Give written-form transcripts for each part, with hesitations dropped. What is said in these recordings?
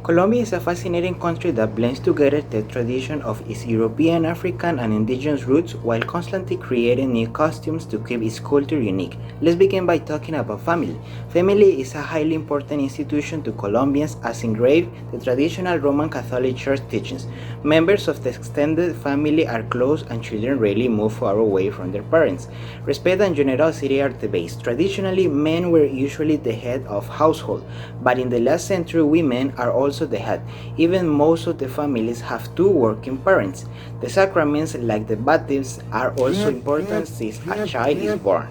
Colombia is a fascinating country that blends together the tradition of its European, African, and indigenous roots while constantly creating new costumes to keep its culture unique. Let's begin by talking about family. Family is a highly important institution to Colombians as engraved the traditional Roman Catholic Church teachings. Members of the extended family are close and children rarely move far away from their parents. Respect and generosity are the base. Traditionally, men were usually the head of household, but in the last century, women are also the head. Even most of the families have two working parents. The sacraments, like the baptism, are also important since a child is born.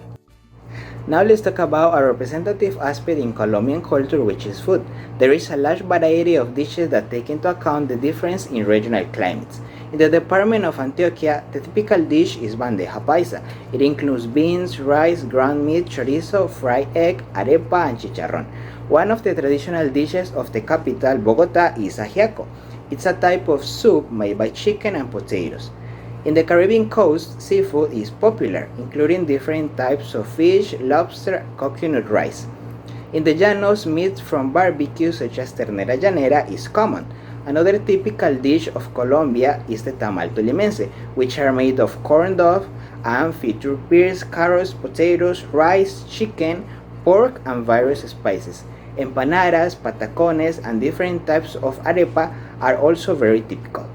Now let's talk about a representative aspect in Colombian culture, which is food. There is a large variety of dishes that take into account the difference in regional climates. In the department of Antioquia, the typical dish is bandeja paisa. It includes beans, rice, ground meat, chorizo, fried egg, arepa, and chicharrón. One of the traditional dishes of the capital, Bogota, is ajiaco. It's a type of soup made by chicken and potatoes. In the Caribbean coast, seafood is popular, including different types of fish, lobster, coconut rice. In the llanos, meat from barbecue such as ternera llanera is common. Another typical dish of Colombia is the tamal tolimense, which are made of corn dough and feature pears, carrots, potatoes, rice, chicken, pork, and various spices. Empanadas, patacones, and different types of arepa are also very typical.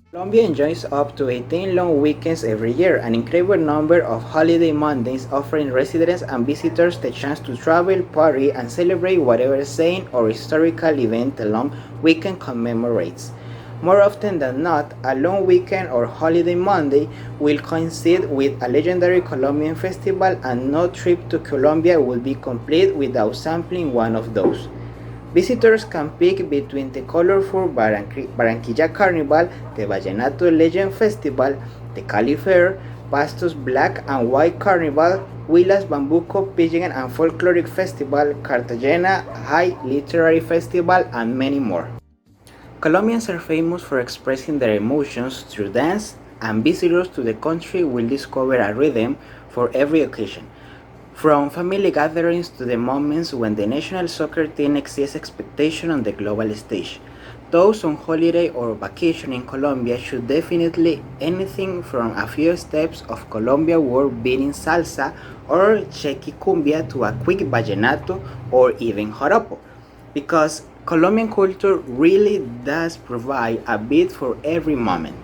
Colombia enjoys up to 18 long weekends every year, an incredible number of holiday Mondays offering residents and visitors the chance to travel, party, and celebrate whatever saint or historical event the long weekend commemorates. More often than not, a long weekend or holiday Monday will coincide with a legendary Colombian festival, and no trip to Colombia will be complete without sampling one of those. Visitors can pick between the colorful Barranquilla Carnival, the Vallenato Legend Festival, the Cali Fair, Pasto's Black and White Carnival, Huilas Bambuco Pigeon and Folkloric Festival, Cartagena High Literary Festival, and many more. Colombians are famous for expressing their emotions through dance, and visitors to the country will discover a rhythm for every occasion. From family gatherings to the moments when the national soccer team exceeds expectation on the global stage. Those on holiday or vacation in Colombia should definitely anything from a few steps of Colombia world beating salsa or chequi cumbia to a quick vallenato or even joropo, because Colombian culture really does provide a beat for every moment.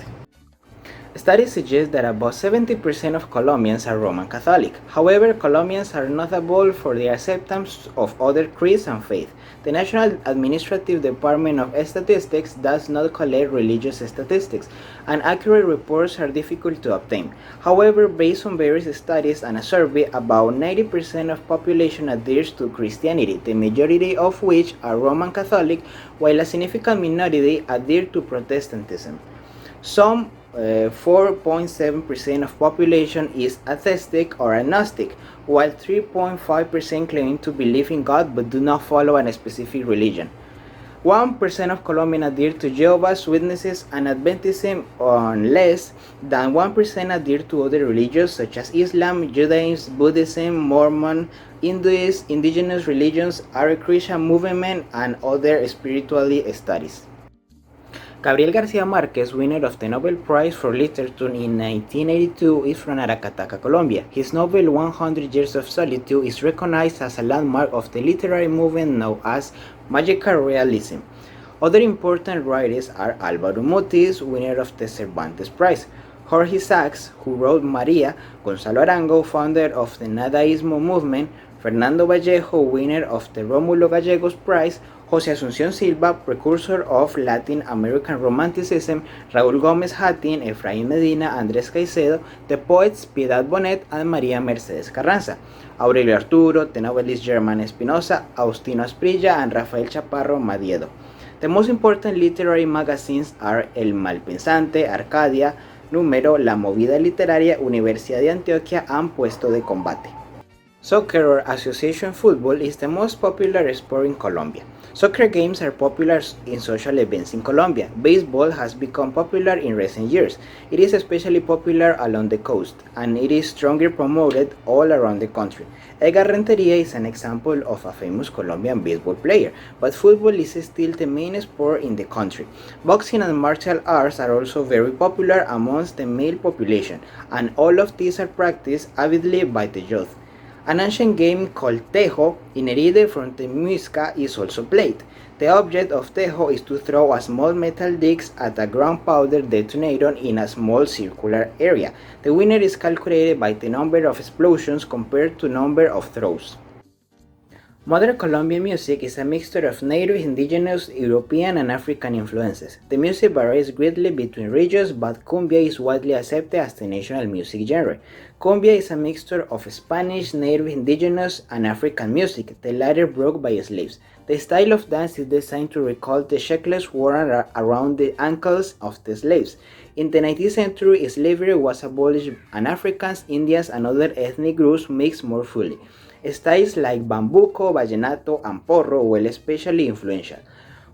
Studies suggest that about 70% of Colombians are Roman Catholic. However, Colombians are notable for their acceptance of other creeds and faith. The National Administrative Department of Statistics does not collect religious statistics, and accurate reports are difficult to obtain. However, based on various studies and a survey, about 90% of population adheres to Christianity, the majority of which are Roman Catholic, while a significant minority adhere to Protestantism. Some 4.7% of population is atheistic or agnostic, while 3.5% claim to believe in God but do not follow a specific religion. 1% of Colombians adhere to Jehovah's Witnesses and Adventism, and less than 1% adhere to other religions such as Islam, Judaism, Buddhism, Mormon, Hinduism, indigenous religions, Hare Krishna movement, and other spirituality studies. Gabriel García Márquez, winner of the Nobel Prize for Literature in 1982, is from Aracataca, Colombia. His novel 100 Years of Solitude is recognized as a landmark of the literary movement known as magical realism. Other important writers are Álvaro Mutis, winner of the Cervantes Prize, Jorge Sachs, who wrote Maria, Gonzalo Arango, founder of the Dadaísmo movement, Fernando Vallejo, winner of the Rómulo Gallegos Prize, José Asunción Silva, precursor of Latin American Romanticism, Raúl Gómez Hatín, Efraín Medina, Andrés Caicedo, the poets Piedad Bonet and María Mercedes Carranza, Aurelio Arturo, the novelist Germán Espinosa, Austino Asprilla, and Rafael Chaparro Madiedo. The most important literary magazines are El Malpensante, Arcadia, Número, La Movida Literaria, Universidad de Antioquia, and Puesto de Combate. Soccer or association football is the most popular sport in Colombia. Soccer games are popular in social events in Colombia. Baseball has become popular in recent years. It is especially popular along the coast, and it is strongly promoted all around the country. Edgar Renteria is an example of a famous Colombian baseball player, but football is still the main sport in the country. Boxing and martial arts are also very popular amongst the male population, and all of these are practiced avidly by the youth. An ancient game called Tejo, inherited from the Muisca, is also played. The object of Tejo is to throw a small metal disc at a gunpowder detonator in a small circular area. The winner is calculated by the number of explosions compared to number of throws. Modern Colombian music is a mixture of native, indigenous, European, and African influences. The music varies greatly between regions, but cumbia is widely accepted as the national music genre. Cumbia is a mixture of Spanish, native, indigenous, and African music, the latter brought by slaves. The style of dance is designed to recall the shackles worn around the ankles of the slaves. In the 19th century, slavery was abolished and Africans, Indians, and other ethnic groups mixed more fully. Styles like bambuco, vallenato, and porro were especially influential.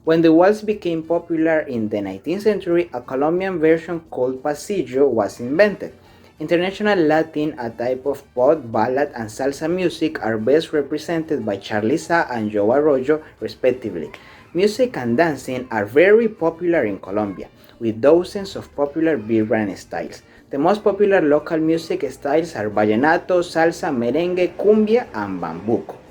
When the waltz became popular in the 19th century, a Colombian version called pasillo was invented. International Latin, a type of pop, ballad, and salsa music, are best represented by Charly Sa and Joe Arroyo, respectively. Music and dancing are very popular in Colombia, with dozens of popular vibrant styles. The most popular local music styles are vallenato, salsa, merengue, cumbia, and bambuco.